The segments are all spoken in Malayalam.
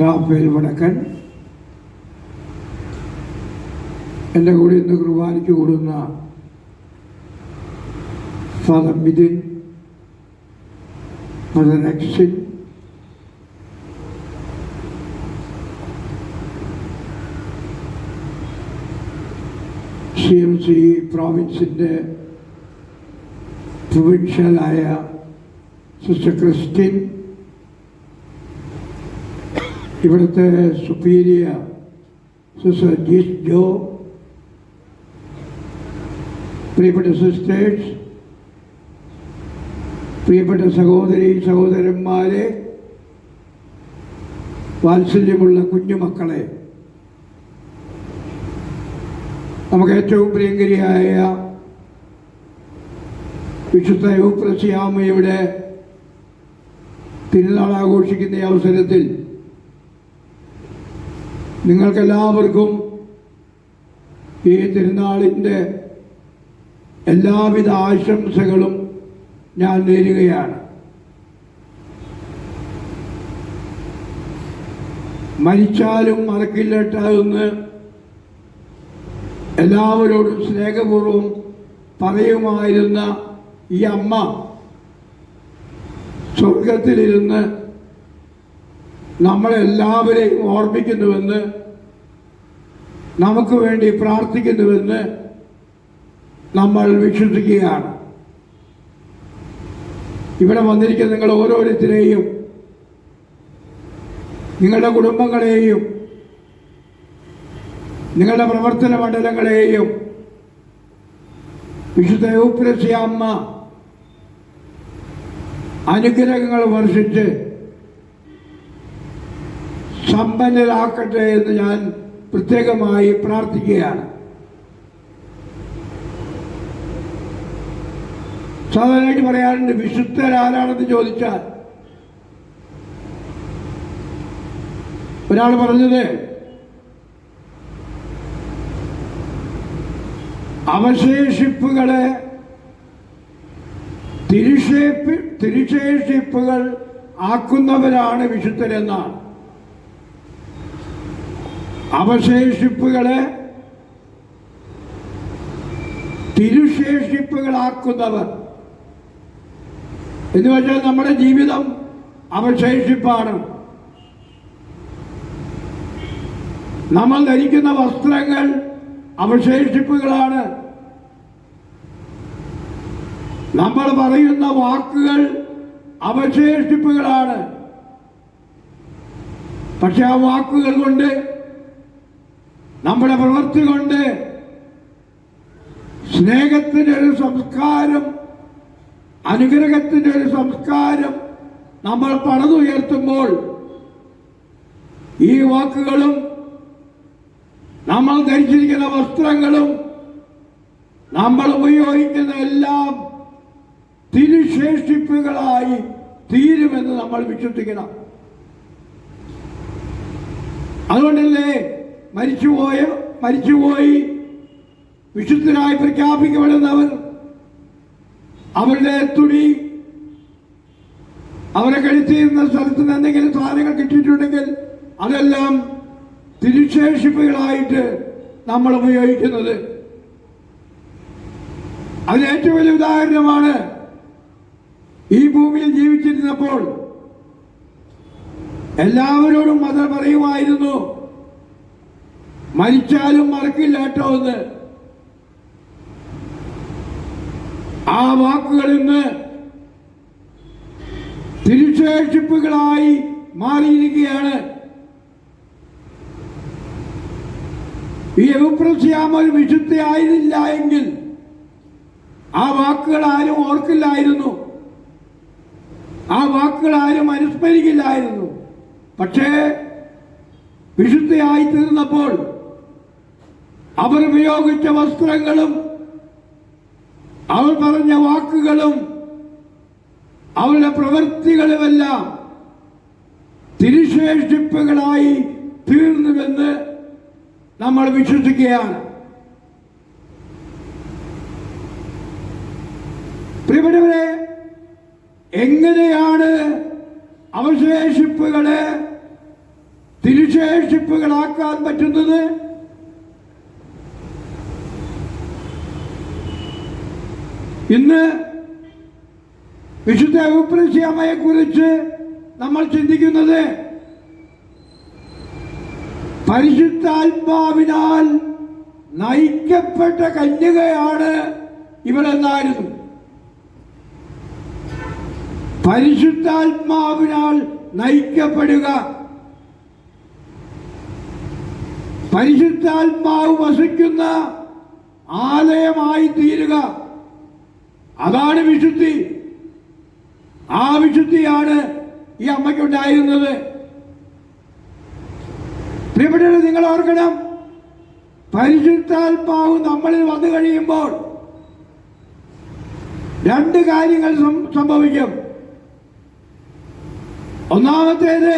റാഫേൽ വടക്കൻ, എൻ്റെ കൂടെ ഇന്ന് കുർബാനയ്ക്ക് കൂടുന്ന father Mithun, father Aksin, CMC പ്രോവിൻസിൻ്റെ പ്രൊവിൻഷ്യലായ സിസ്റ്റർ ക്രിസ്റ്റിൻ, ഇവിടുത്തെ സുപ്പീരിയർ സിസ്റ്റർ ജിസ് ജോ, പ്രിയപ്പെട്ട സിസ്റ്റേഴ്സ്, പ്രിയപ്പെട്ട സഹോദരി സഹോദരന്മാരെ, വാത്സല്യമുള്ള കുഞ്ഞുമക്കളെ, നമുക്ക് ഏറ്റവും പ്രിയങ്കരിയായ വിശുദ്ധ യൂപ്രസ്യാമ്മയുടെ തിരുനാൾ ആഘോഷിക്കുന്ന ഈ അവസരത്തിൽ നിങ്ങൾക്കെല്ലാവർക്കും ഈ തിരുനാളിൻ്റെ എല്ലാവിധ ആശംസകളും ഞാൻ നേരുകയാണ്. മരിച്ചാലും മറക്കില്ലട്ടെന്ന് എല്ലാവരോടും സ്നേഹപൂർവ്വം പറയുമായിരുന്ന ഈ അമ്മ സ്വർഗത്തിലിരുന്ന് നമ്മളെല്ലാവരെയും ഓർമ്മിക്കുന്നുവെന്ന്, നമുക്ക് വേണ്ടി പ്രാർത്ഥിക്കുന്നുവെന്ന് നമ്മൾ വിശ്വസിക്കുകയാണ്. ഇവിടെ വന്നിരിക്കുന്ന നിങ്ങൾ ഓരോരുത്തരെയും, നിങ്ങളുടെ കുടുംബങ്ങളെയും നിങ്ങളുടെ പ്രവർത്തന മണ്ഡലങ്ങളെയും വിശുദ്ധ യൂപ്രസ്യാമ്മ അനുഗ്രഹങ്ങൾ വർഷിച്ച് സമ്പന്നരാക്കട്ടെ എന്ന് ഞാൻ പ്രത്യേകമായി പ്രാർത്ഥിക്കുകയാണ്. സാധാരണയായിട്ട് പറയാറുണ്ട്, വിശുദ്ധരാരാണെന്ന് ചോദിച്ചാൽ ഒരാൾ പറഞ്ഞത് അവശേഷിപ്പുകളെ തിരുശേഷിപ്പുകൾ ആക്കുന്നവരാണ് വിശുദ്ധരെന്നാണ്. അവശേഷിപ്പുകളെ തിരുശേഷിപ്പുകളാക്കുന്നവർ എന്ന് വെച്ചാൽ നമ്മുടെ ജീവിതം അവശേഷിപ്പാണ്. നമ്മൾ ധരിക്കുന്ന വസ്ത്രങ്ങൾ അവശേഷിപ്പുകളാണ്. നമ്മൾ പറയുന്ന വാക്കുകൾ അവശേഷിപ്പുകളാണ്. പക്ഷെ ആ വാക്കുകൾ കൊണ്ട്, നമ്മുടെ പ്രവൃത്തി കൊണ്ട് സ്നേഹത്തിൻ്റെ ഒരു സംസ്കാരം, അനുഗ്രഹത്തിൻ്റെ ഒരു സംസ്കാരം നമ്മൾ പണിതുയർത്തുമ്പോൾ ഈ വാക്കുകളും നമ്മൾ ധരിച്ചിരിക്കുന്ന വസ്ത്രങ്ങളും നമ്മൾ ഉപയോഗിക്കുന്ന എല്ലാം തിരുശേഷിപ്പുകളായി തീരുമെന്ന് നമ്മൾ വിശ്വസിക്കണം. അതുകൊണ്ടല്ലേ മരിച്ചുപോയി വിശുദ്ധരായി പ്രഖ്യാപിക്കപ്പെടുന്നവർ അവരുടെ തുണി, അവരെ കഴിച്ചിരുന്ന സ്ഥലത്ത് നിന്ന് എന്തെങ്കിലും സാധനങ്ങൾ കിട്ടിയിട്ടുണ്ടെങ്കിൽ അതെല്ലാം തിരുശേഷിപ്പുകളായിട്ട് നമ്മൾ ഉപയോഗിക്കുന്നത്. അതിന് ഏറ്റവും വലിയ ഉദാഹരണമാണ് ഈ ഭൂമിയിൽ ജീവിച്ചിരുന്നപ്പോൾ എല്ലാവരോടും മദർ പറയുമായിരുന്നു, മരിച്ചാലും മറക്കില്ല കേട്ടോ എന്ന്. ആ വാക്കുകൾ ഇന്ന് തിരുശേഷിപ്പുകളായി മാറിയിരിക്കുകയാണ്. ഈ യൂപ്രസ്യാമ്മ ഒരു വിശുദ്ധയായിരുന്നില്ല എങ്കിൽ ആ വാക്കുകൾ ആരും ഓർക്കില്ലായിരുന്നു, ആ വാക്കുകൾ ആരും അനുസ്മരിക്കില്ലായിരുന്നു. പക്ഷേ വിശുദ്ധയായി തീർന്നപ്പോൾ അവർ ഉപയോഗിച്ച വസ്ത്രങ്ങളും അവർ പറഞ്ഞ വാക്കുകളും അവരുടെ പ്രവൃത്തികളുമെല്ലാം തിരുശേഷിപ്പുകളായി തീർന്നുവെന്ന് നമ്മൾ വിശ്വസിക്കുകയാണ്. പ്രിയപ്പെട്ടവരെ, എങ്ങനെയാണ് അവശേഷിപ്പുകളെ തിരുശേഷിപ്പുകളാക്കാൻ പറ്റുന്നത് ഇന്ന് വിശുദ്ധ എവുപ്രസ്യാമ്മയെ കുറിച്ച് നമ്മൾ ചിന്തിക്കുന്നത് പരിശുദ്ധാത്മാവിനാൽ നയിക്കപ്പെട്ട കന്യകയാണ് ഇവരെന്നായിരുന്നു. പരിശുദ്ധാത്മാവിനാൽ നയിക്കപ്പെടുക, പരിശുദ്ധാത്മാവ് വസിക്കുന്ന ആലയമായി തീരുക, അതാണ് വിശുദ്ധി. ആ വിശുദ്ധിയാണ് ഈ അമ്മയ്ക്കുണ്ടായിരുന്നത്. പ്രിയപ്പെട്ടവരെ, നിങ്ങൾ ഓർക്കണം, പരിശുദ്ധാത്മാവ് നമ്മളിൽ വന്നു കഴിയുമ്പോൾ രണ്ട് കാര്യങ്ങൾ സംഭവിക്കും. ഒന്നാമത്തേത്,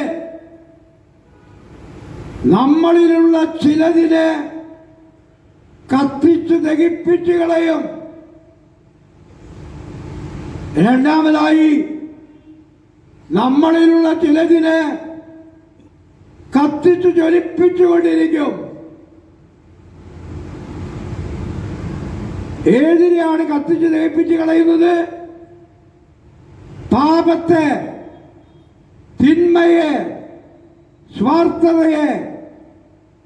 നമ്മളിലുള്ള ചിലതിനെ കത്തിച്ച് ദഹിപ്പിച്ചു കളയും. രണ്ടാമതായി, നമ്മളിലുള്ള ചിലതിനെ കത്തിച്ച് ജ്വലിപ്പിച്ചുകൊണ്ടിരിക്കും. ഏതിനെയാണ് കത്തിച്ച് ദഹിപ്പിച്ച് കളയുന്നത്? പാപത്തെ, തിന്മയെ, സ്വാർത്ഥതയെ,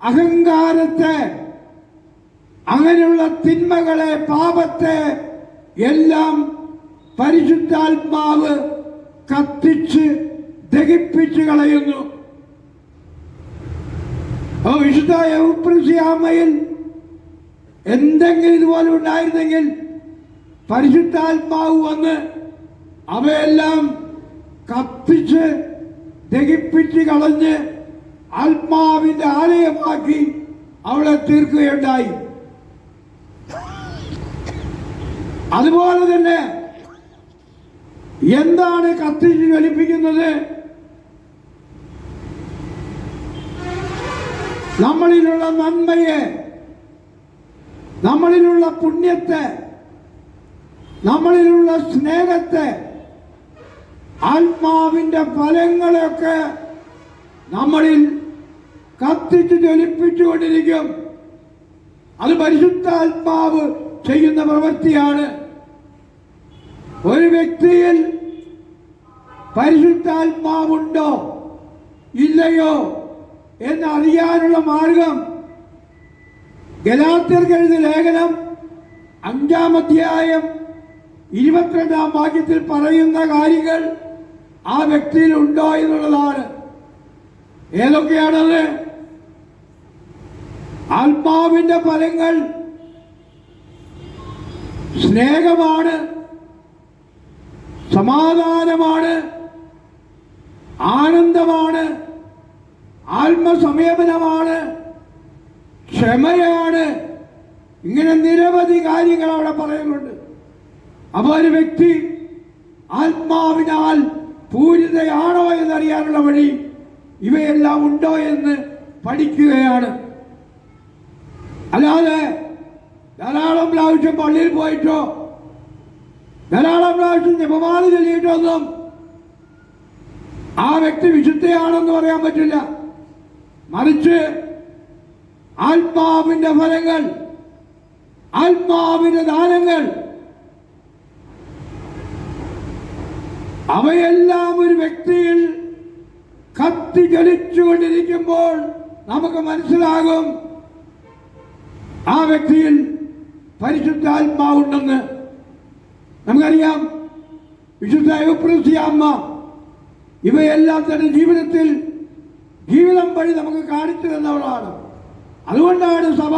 അഹങ്കാരത്തെ, അങ്ങനെയുള്ള തിന്മകളെ, പാപത്തെ എല്ലാം പരിശുദ്ധാത്മാവ് കത്തിച്ച് ദഹിപ്പിച്ച് കളയുന്നു. വിശുദ്ധ എവുപ്രസ്യാമ്മയിൽ എന്തെങ്കിലും ഇതുപോലെ ഉണ്ടായിരുന്നെങ്കിൽ പരിശുദ്ധാത്മാവ് വന്ന് അവയെല്ലാം കത്തിച്ച് ദഹിപ്പിച്ച് കളഞ്ഞ് ആത്മാവിന്റെ ആലയമാക്കി അവളെ തീർക്കുകയുണ്ടായി. അതുപോലെ തന്നെ എന്താണ് കത്തിച്ച് ജ്വലിപ്പിക്കുന്നത്? നമ്മളിലുള്ള നന്മയെ, നമ്മളിലുള്ള പുണ്യത്തെ, നമ്മളിലുള്ള സ്നേഹത്തെ, ആത്മാവിന്റെ ഫലങ്ങളെയൊക്കെ നമ്മളിൽ കത്തിച്ച് ജ്വലിപ്പിച്ചുകൊണ്ടിരിക്കും. അത് പരിശുദ്ധാത്മാവ് ചെയ്യുന്ന പ്രവൃത്തിയാണ്. ഒരു വ്യക്തിയിൽ പരിശുദ്ധാത്മാവുണ്ടോ ഇല്ലയോ എന്നറിയാനുള്ള മാർഗം ഗലാത്യർക്ക് എഴുതിയ ലേഖനം 5-ാം അധ്യായം 22-ാം വാക്യത്തിൽ പറയുന്ന കാര്യങ്ങൾ ആ വ്യക്തിയിൽ ഉണ്ടോ എന്നുള്ളതാണ്. ഏതൊക്കെയാണത്? ആത്മാവിന്റെ ഫലങ്ങൾ സ്നേഹമാണ്, സമാധാനമാണ്, ആനന്ദമാണ്, ആത്മസംയമനമാണ്, ക്ഷമയാണ്. ഇങ്ങനെ നിരവധി കാര്യങ്ങൾ അവിടെ പറയുന്നുണ്ട്. അപ്പോൾ ഒരു വ്യക്തി ആത്മാവിനാൽ പൂരിതയാണോ എന്നറിയാനുള്ള വഴി ഇവയെല്ലാം ഉണ്ടോ എന്ന് പഠിക്കുകയാണ്. അല്ലാതെ ധാരാളം പ്രാവശ്യം പള്ളിയിൽ പോയിട്ടോ ധാരാളം പ്രാവശ്യം ജപമാല ചൊല്ലിയിട്ടൊന്നും ആ വ്യക്തി വിശുദ്ധയാണെന്ന് പറയാൻ പറ്റില്ല. മറിച്ച് ആത്മാവിന്റെ ഫലങ്ങൾ, ആത്മാവിന്റെ ദാനങ്ങൾ, അവയെല്ലാം ഒരു വ്യക്തിയിൽ കത്തി ജ്വലിച്ചുകൊണ്ടിരിക്കുമ്പോൾ നമുക്ക് മനസ്സിലാകും ആ വ്യക്തിയിൽ പരിശുദ്ധാത്മാവുണ്ടെന്ന്. നമുക്കറിയാം, വിശുദ്ധ എവുപ്രസ്യാമ്മ ഇവയെല്ലാം തന്റെ ജീവിതത്തിൽ ജീവിതം വഴി നമുക്ക് കാണിച്ചു തന്നവളാണ്. അതുകൊണ്ടാണ് സഭ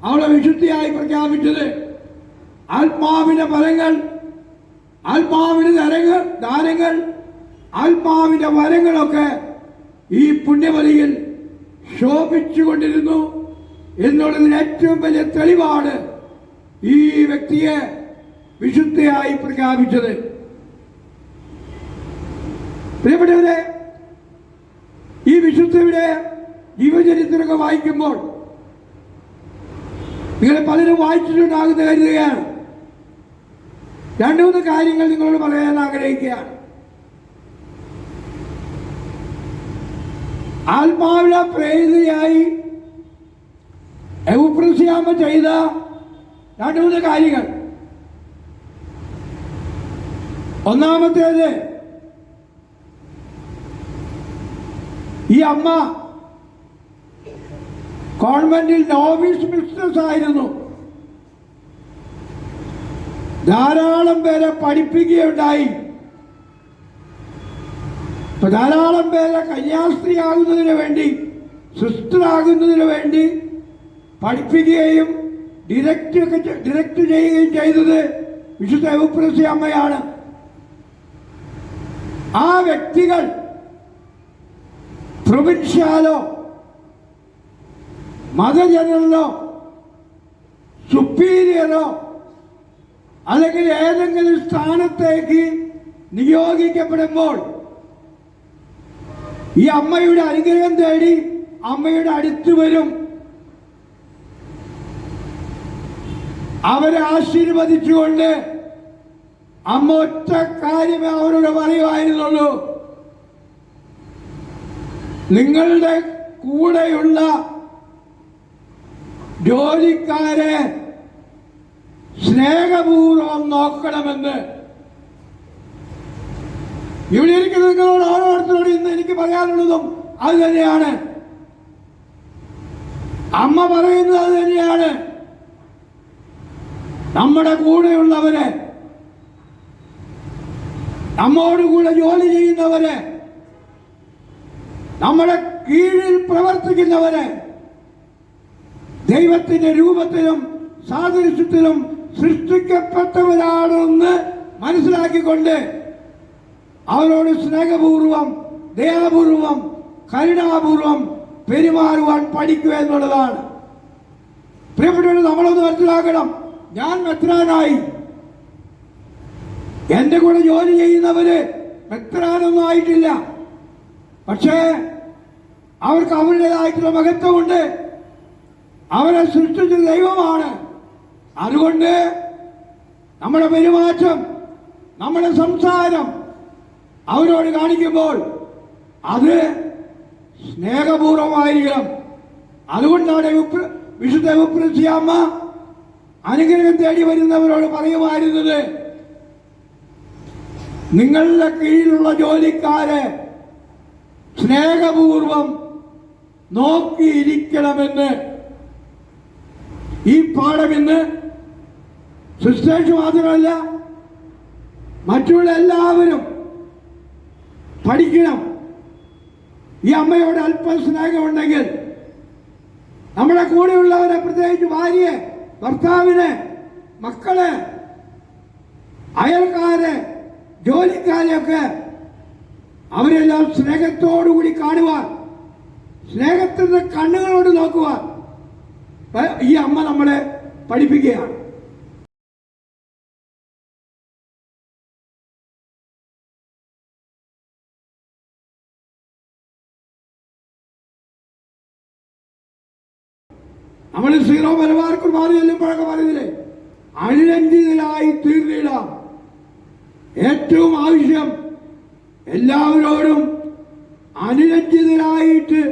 അവളെ വിശുദ്ധിയായി പ്രഖ്യാപിച്ചത്. ആത്മാവിന്റെ ഫലങ്ങൾ, ആത്മാവിന്റെ ദാനങ്ങൾ, ആത്മാവിന്റെ വരങ്ങളൊക്കെ ഈ പുണ്യബലിയിൽ ശോഭിച്ചുകൊണ്ടിരുന്നു എന്നുള്ളതിന് ഏറ്റവും വലിയ തെളിവാണ് ഈ വ്യക്തിയെ വിശുദ്ധയായി പ്രഖ്യാപിച്ചത്. പ്രിയപ്പെട്ടവരെ, ഈ വിശുദ്ധയുടെ ജീവചരിത്രമൊക്കെ വായിക്കുമ്പോൾ നിങ്ങൾ പലരും വായിച്ചിട്ടുണ്ടാകുന്ന കരുതുകയാണ്. 2-3 കാര്യങ്ങൾ നിങ്ങളോട് പറയാൻ ആഗ്രഹിക്കുകയാണ്. ആത്മാവിലെ പ്രേരിതയായി എവുപ്രസ്യാമ്മ ചെയ്ത 2-3 കാര്യങ്ങൾ. ഒന്നാമത്തേത്, ഈ അമ്മ കോൺവെന്റിൽ നോവിസ് മിസ്ട്രസ് ആയിരുന്നു. ധാരാളം പേരെ പഠിപ്പിക്കുകയുണ്ടായി. ധാരാളം പേരെ കന്യാസ്ത്രീയാകുന്നതിന് വേണ്ടി, സിസ്റ്ററാകുന്നതിന് വേണ്ടി പഠിപ്പിക്കുകയും ഡിറക്റ്റ് ചെയ്യുകയും ചെയ്തത് വിശുദ്ധ എവുപ്രസ്യാമ്മയാണ്. ആ വ്യക്തികൾ പ്രൊവിൻഷ്യാലോ മതജനറലോ സുപ്പീരിയറോ അല്ലെങ്കിൽ ഏതെങ്കിലും സ്ഥാനത്തേക്ക് നിയോഗിക്കപ്പെടുമ്പോൾ ഈ അമ്മയുടെ അനുഗ്രഹം തേടി അമ്മയുടെ അടുത്ത് വരും. അവരെ ആശീർവദിച്ചുകൊണ്ട് അമ്മ ഒറ്റ കാര്യമേ അവരോട് പറയുമായിരുന്നുള്ളൂ: നിങ്ങളുടെ കൂടെയുള്ള ജോലിക്കാരെ സ്നേഹപൂർവം നോക്കണമെന്ന്. ഇവിടെ ഇരിക്കുന്ന നിങ്ങളോട് ഓരോരുത്തരോട് ഇന്ന് എനിക്ക് പറയാനുള്ളതും അത് തന്നെയാണ്. അമ്മ പറയുന്നത് അത് തന്നെയാണ്. നമ്മുടെ കൂടെയുള്ളവരെ, നമ്മോടുകൂടെ ജോലി ചെയ്യുന്നവരെ, നമ്മുടെ കീഴിൽ പ്രവർത്തിക്കുന്നവരെ ദൈവത്തിന്റെ രൂപത്തിലും സാദൃശ്യത്തിലും സൃഷ്ടിക്കപ്പെട്ടവരാണെന്ന് മനസ്സിലാക്കിക്കൊണ്ട് അവരോട് സ്നേഹപൂർവം, ദയാപൂർവം, കരുണാപൂർവം പെരുമാറുവാൻ പഠിക്കുക എന്നുള്ളതാണ്. പ്രിയപ്പെട്ടവരെ, നമ്മളൊന്ന് മനസ്സിലാക്കണം. ഞാൻ മെത്രാനായി, എന്റെ കൂടെ ജോലി ചെയ്യുന്നവര് മെത്രാനൊന്നും ആയിട്ടില്ല. പക്ഷേ അവർക്ക് അവരുടേതായിട്ടുള്ള മഹത്വമുണ്ട്. അവരെ സൃഷ്ടിച്ച ദൈവമാണ്. അതുകൊണ്ട് നമ്മുടെ പെരുമാറ്റം, നമ്മുടെ സംസാരം അവരോട് കാണിക്കുമ്പോൾ അത് സ്നേഹപൂർവമായിരിക്കണം. അതുകൊണ്ടാണ് വിശുദ്ധ എവുപ്രസ്യാമ്മ അനുഗ്രഹം തേടി വരുന്നവരോട് പറയുമായിരുന്നത്: നിങ്ങളുടെ കീഴിലുള്ള ജോലിക്കാരെ സ്നേഹപൂർവം നോക്കിയിരിക്കണമെന്ന്. ഈ പാഠം ഇന്ന് സിസ്റ്റേഴ്സ് മാത്രമല്ല, മറ്റുള്ള എല്ലാവരും പഠിക്കണം. ഈ അമ്മയോട് അല്പം സ്നേഹമുണ്ടെങ്കിൽ നമ്മുടെ കൂടെയുള്ളവരെ, പ്രത്യേകിച്ച് ഭാര്യയെ, ഭർത്താവിനെ, മക്കളെ, അയൽക്കാരെ, ജോലിക്കാരെയൊക്കെ അവരെല്ലാം സ്നേഹത്തോടുകൂടി കാണുവാൻ, സ്നേഹത്തിന്റെ കണ്ണുകളോട് നോക്കുവാൻ ഈ അമ്മ നമ്മളെ പഠിപ്പിക്കുകയാണ്. നമ്മൾ സീറോ മലബാർ കുർബാന ചെല്ലുമ്പോഴൊക്കെ പറയുന്നില്ലേ, അനുരഞ്ജിതരായി തീർന്നിടാം. ഏറ്റവും ആവശ്യം എല്ലാവരോടും അനുരഞ്ജിതരായിട്ട്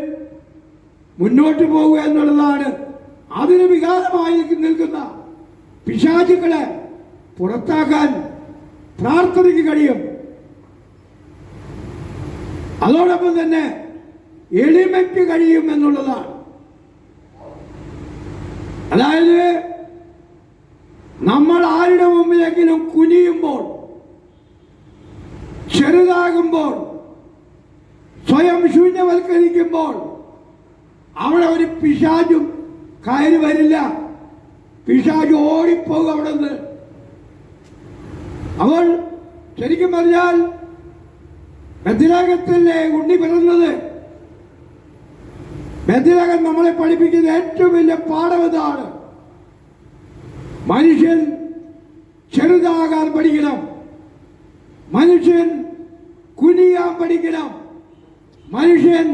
മുന്നോട്ട് പോകുക എന്നുള്ളതാണ്. അതിന് വികാരമായി നിൽക്കുന്ന പിശാചുക്കളെ പുറത്താക്കാൻ പ്രാർത്ഥനയ്ക്ക് കഴിയും. അതോടൊപ്പം തന്നെ എളിമയ്ക്ക് കഴിയും എന്നുള്ളതാണ്. അതായത് നമ്മൾ ആരുടെ മുമ്പിലെങ്കിലും കുനിയുമ്പോൾ, ചെറുതാകുമ്പോൾ, സ്വയം ശൂന്യവൽക്കരിക്കുമ്പോൾ അവിടെ ഒരു പിശാചും കയറി വരില്ല. പിശാച് ഓടിപ്പോകും അവിടെ നിന്ന്. അവൾ ശരിക്കും പറഞ്ഞാൽ ബെത്ലഹേമിലല്ലേ ഉണ്ണി പിറന്നത്. ബെത്ലഹേം നമ്മളെ പഠിപ്പിക്കുന്ന ഏറ്റവും വലിയ പാഠം ഇതാണ്: മനുഷ്യൻ ചെറുതാകാൻ പഠിക്കണം, മനുഷ്യൻ കുനിയാൻ പഠിക്കണം, മനുഷ്യൻ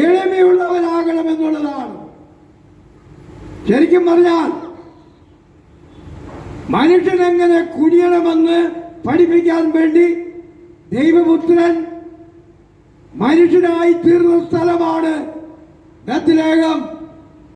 എളിമയുള്ളവരാകണം എന്നുള്ളതാണ്. ശരിക്കും പറഞ്ഞാൽ മനുഷ്യൻ എങ്ങനെ കുനിയണമെന്ന് പഠിപ്പിക്കാൻ വേണ്ടി ദൈവപുത്രൻ മനുഷ്യനായി തീർന്ന സ്ഥലമാണ് ബേത്ലഹേം.